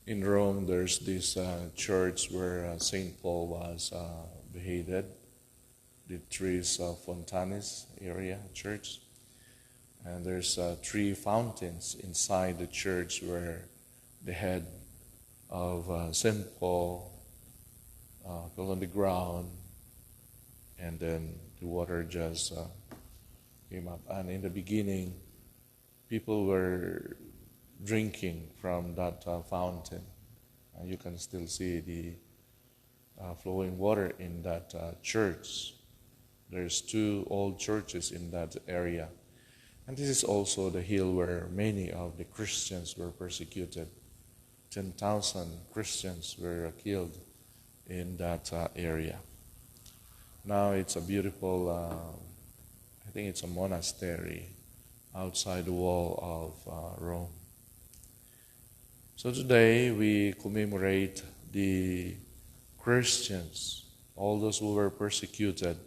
In Rome, there's this church where St. Paul was beheaded, the Tres Fontanes area church. And there's 3 fountains inside the church where the head of St. Paul fell on the ground, and then the water just came up. And in the beginning, people were drinking from that fountain. You can still see the flowing water in that church. There's 2 old churches in that area. And this is also the hill where many of the Christians were persecuted. 10,000 Christians were killed in that area. Now it's a beautiful, I think it's a monastery outside the wall of Rome. So today we commemorate the Christians, all those who were persecuted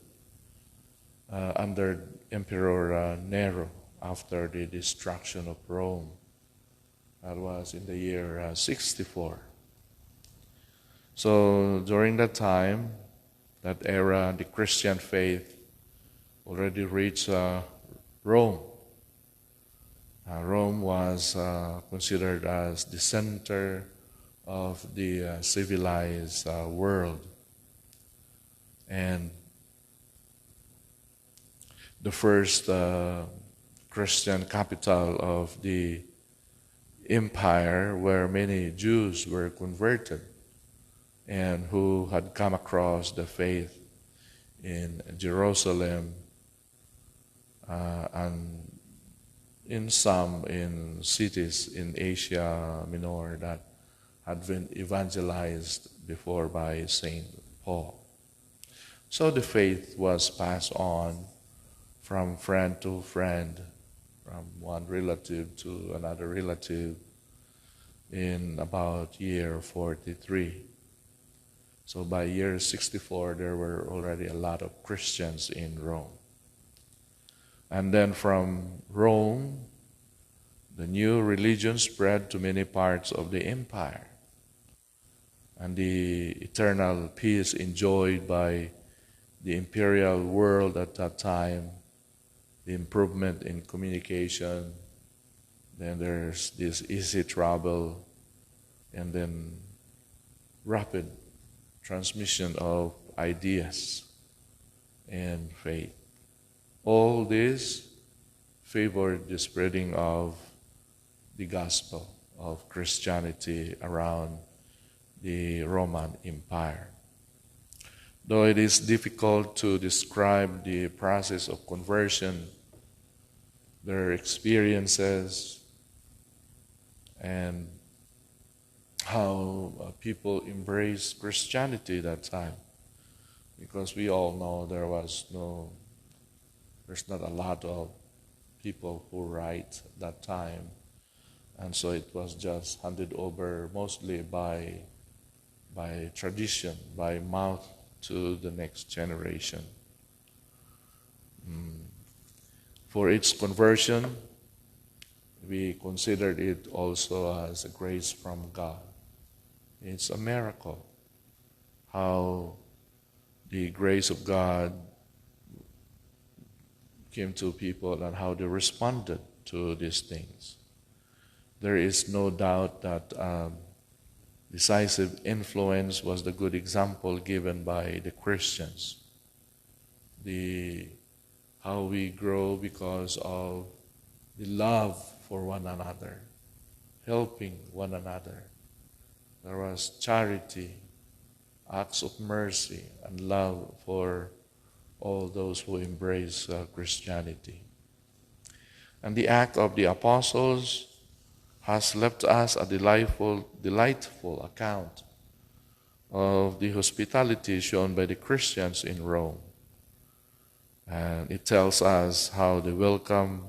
under Emperor Nero after the destruction of Rome. That was in the year 64. So during that time, that era, the Christian faith already reached Rome. Rome was considered as the center of the civilized world. And the first Christian capital of the empire, where many Jews were converted and who had come across the faith in Jerusalem and in some in cities in Asia Minor that had been evangelized before by St. Paul. So the faith was passed on from friend to friend, from one relative to another relative in about year 43. So by year 64, there were already a lot of Christians in Rome. And then from Rome, the new religion spread to many parts of the empire. And the eternal peace enjoyed by the imperial world at that time, the improvement in communication, then there's this easy travel, and then rapid transmission of ideas and faith. All this favored the spreading of the gospel of Christianity around the Roman Empire. Though it is difficult to describe the process of conversion, their experiences, and how people embraced Christianity that time. Because we all know there's not a lot of people who write that time. And so it was just handed over mostly by tradition, by mouth to the next generation. For its conversion, we considered it also as a grace from God. It's a miracle how the grace of God came to people and how they responded to these things. There is no doubt that decisive influence was the good example given by the Christians. How we grow because of the love for one another, helping one another. There was charity, acts of mercy, and love for all those who embrace Christianity. And the act of the apostles has left us a delightful account of the hospitality shown by the Christians in Rome. And it tells us how the welcome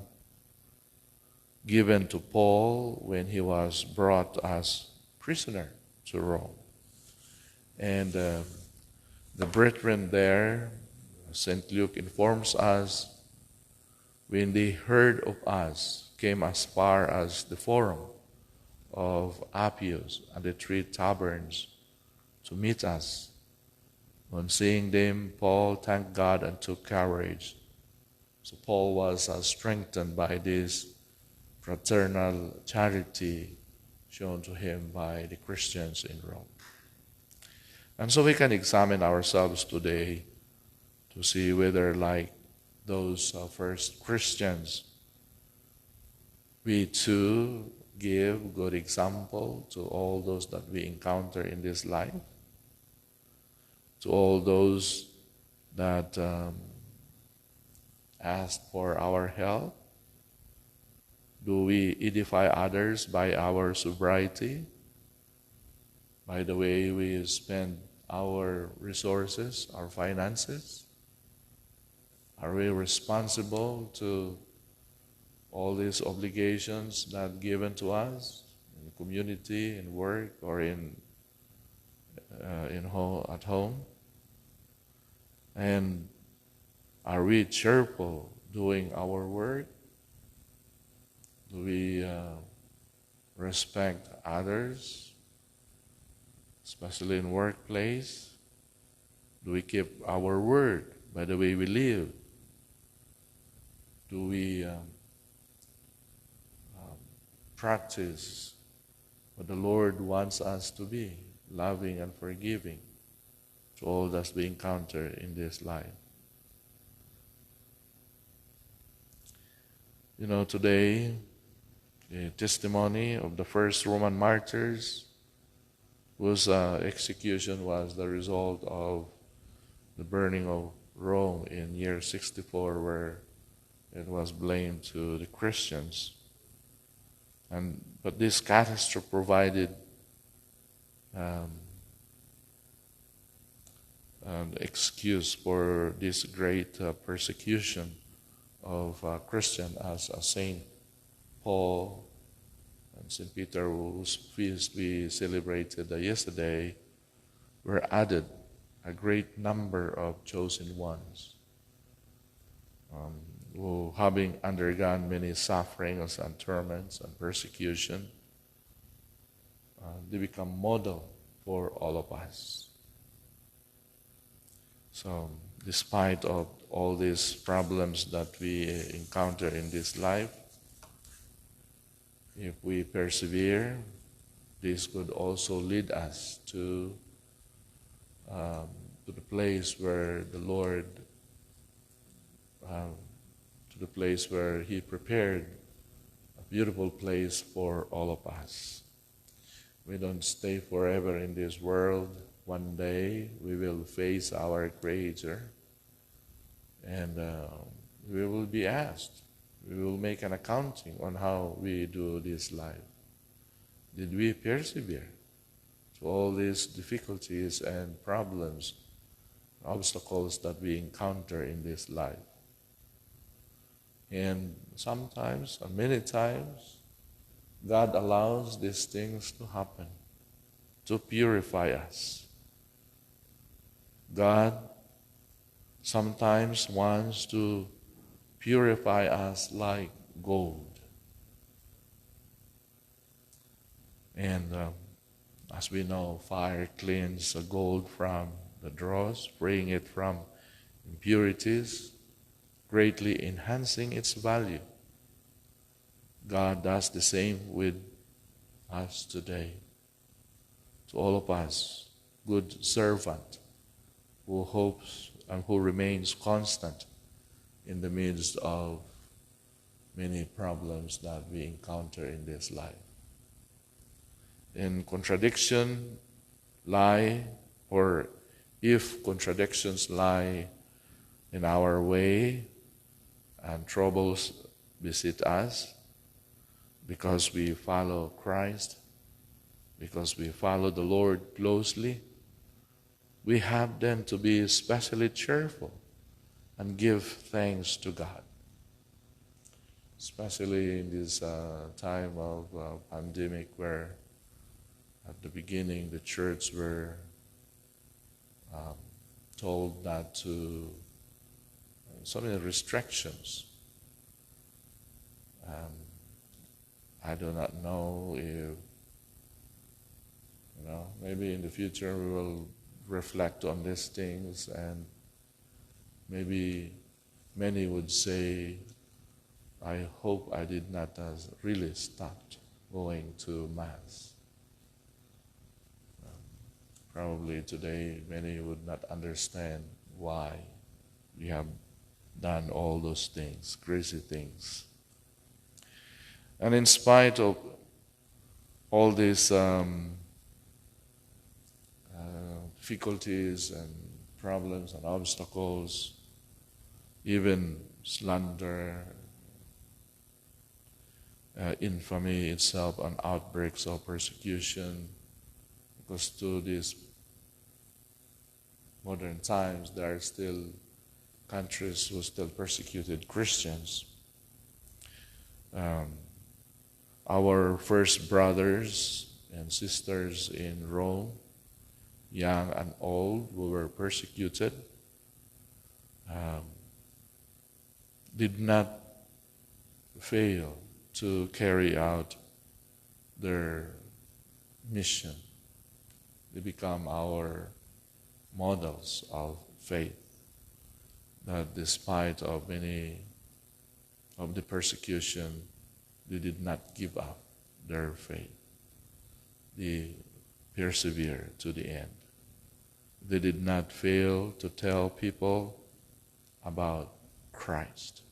given to Paul when he was brought as prisoner to Rome. And the brethren there, St. Luke informs us, when they heard of us, came as far as the forum of Appius and the three taverns to meet us. On seeing them, Paul thanked God and took courage. So Paul was strengthened by this fraternal charity shown to him by the Christians in Rome. And so we can examine ourselves today to see whether, like those first Christians, we too give good example to all those that we encounter in this life, to all those that ask for our help. Do we edify others by our sobriety, by the way we spend our resources, our finances? Are we responsible to all these obligations that are given to us in the community, in work, or at home? And are we cheerful doing our work? Do we respect others, especially in workplace? Do we keep our word by the way we live? Do we practice what the Lord wants us to be, loving and forgiving to all that we encounter in this life? You know, today, the testimony of the first Roman martyrs, whose execution was the result of the burning of Rome in year 64, where it was blamed to the Christians. But this catastrophe provided an excuse for this great persecution of Christian, as Saint Paul and Saint Peter, whose feast we celebrated yesterday, were added a great number of chosen ones, who, having undergone many sufferings and torments and persecution, they become model for all of us. So, despite of all these problems that we encounter in this life, if we persevere, this could also lead us to the place where the Lord, to the place where He prepared a beautiful place for all of us. We don't stay forever in this world. One day we will face our Creator, and we will be asked. We will make an accounting on how we do this life. Did we persevere to all these difficulties and problems, obstacles that we encounter in this life? And sometimes, and many times, God allows these things to happen to purify us. God sometimes wants to purify us like gold. And as we know, fire cleans the gold from the dross, freeing it from impurities, greatly enhancing its value. God does the same with us today. To all of us, good servant who hopes and who remains constant in the midst of many problems that we encounter in this life. In contradiction lie, or if contradictions lie in our way and troubles visit us, because we follow Christ, because we follow the Lord closely, we have then to be especially cheerful and give thanks to God. Especially in this time of pandemic, where at the beginning the church were told not to, so many restrictions. I do not know if maybe in the future we will reflect on these things, and maybe many would say, I hope I did not really stop going to Mass. Probably today many would not understand why we have done all those things, crazy things. And in spite of all these difficulties and problems and obstacles, even slander, infamy itself, and outbreaks of persecution, because to these modern times there are still countries who still persecuted Christians. Our first brothers and sisters in Rome, young and old, who were persecuted, did not fail to carry out their mission. They become our models of faith, that despite of many of the persecution, they did not give up their faith. They persevered to the end. They did not fail to tell people about Christ,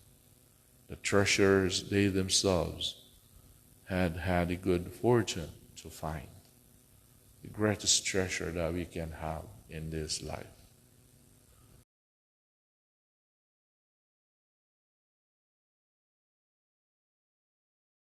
the treasures they themselves had a good fortune to find, the greatest treasure that we can have in this life.